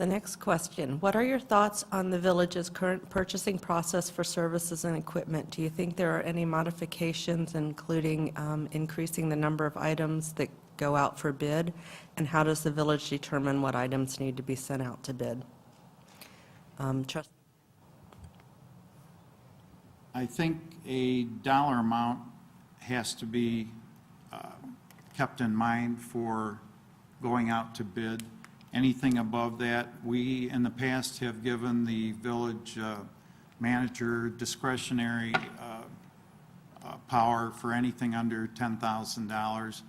The next question, what are your thoughts on the village's current purchasing process for services and equipment? Do you think there are any modifications, including increasing the number of items that go out for bid? And how does the village determine what items need to be sent out to bid? I think a dollar amount has to be kept in mind for going out to bid. Anything above that, we in the past have given the village manager discretionary power for anything under $10,000.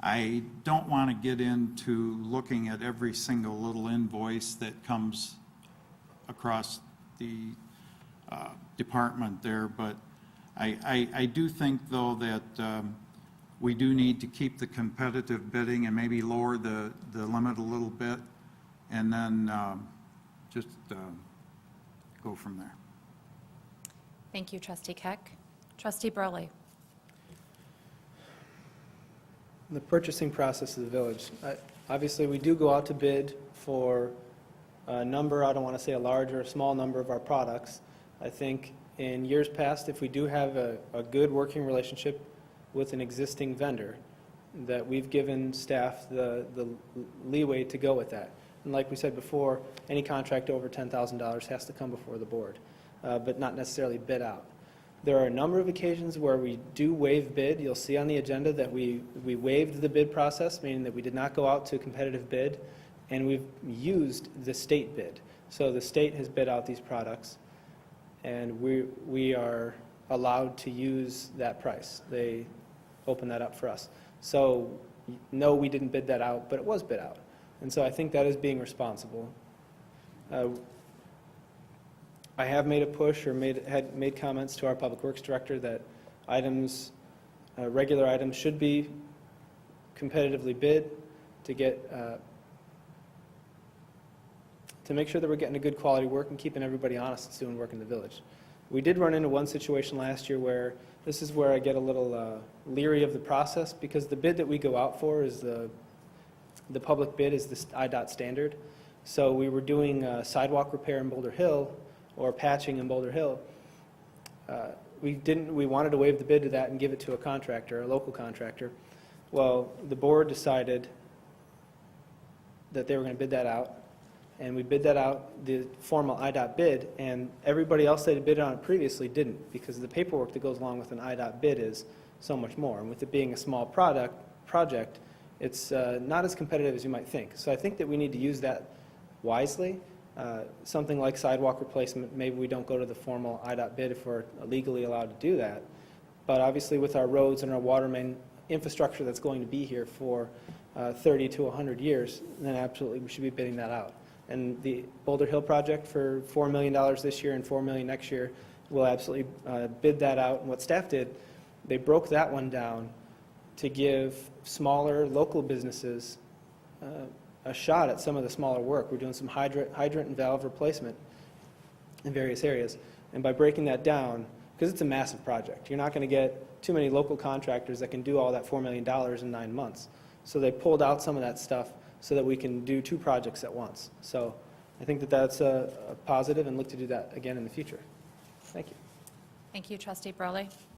I don't want to get into looking at every single little invoice that comes across the department there, but I do think, though, that we do need to keep the competitive bidding and maybe lower the limit a little bit, and then just go from there. Thank you, Trustee Keck. Trustee Burley. The purchasing process of the village. Obviously, we do go out to bid for a number, I don't want to say a large or a small number of our products. I think in years past, if we do have a good working relationship with an existing vendor, that we've given staff the leeway to go with that. And like we said before, any contract over $10,000 has to come before the board, but not necessarily bid out. There are a number of occasions where we do waive bid. You'll see on the agenda that we waived the bid process, meaning that we did not go out to a competitive bid, and we've used the state bid. So the state has bid out these products, and we are allowed to use that price. They open that up for us. So no, we didn't bid that out, but it was bid out. And so I think that is being responsible. I have made a push or had made comments to our Public Works Director that items, regular items should be competitively bid to get, to make sure that we're getting a good quality work and keeping everybody honest that's doing work in the village. We did run into one situation last year where this is where I get a little leery of the process, because the bid that we go out for is the public bid is the IDOT standard. So we were doing sidewalk repair in Boulder Hill or patching in Boulder Hill. We wanted to waive the bid to that and give it to a contractor, a local contractor. Well, the board decided that they were going to bid that out, and we bid that out, the formal IDOT bid, and everybody else that had bid on it previously didn't, because the paperwork that goes along with an IDOT bid is so much more. And with it being a small project, it's not as competitive as you might think. So I think that we need to use that wisely. Something like sidewalk replacement, maybe we don't go to the formal IDOT bid if we're legally allowed to do that. But obviously with our roads and our water main infrastructure that's going to be here for 30 to 100 years, then absolutely we should be bidding that out. And the Boulder Hill project for $4 million this year and $4 million next year, we'll absolutely bid that out. And what staff did, they broke that one down to give smaller local businesses a shot at some of the smaller work. We're doing some hydrant and valve replacement in various areas. And by breaking that down, because it's a massive project, you're not going to get too many local contractors that can do all that $4 million in 9 months. So they pulled out some of that stuff so that we can do 2 projects at once. So I think that that's a positive, and look to do that again in the future. Thank you. Thank you, Trustee Burley.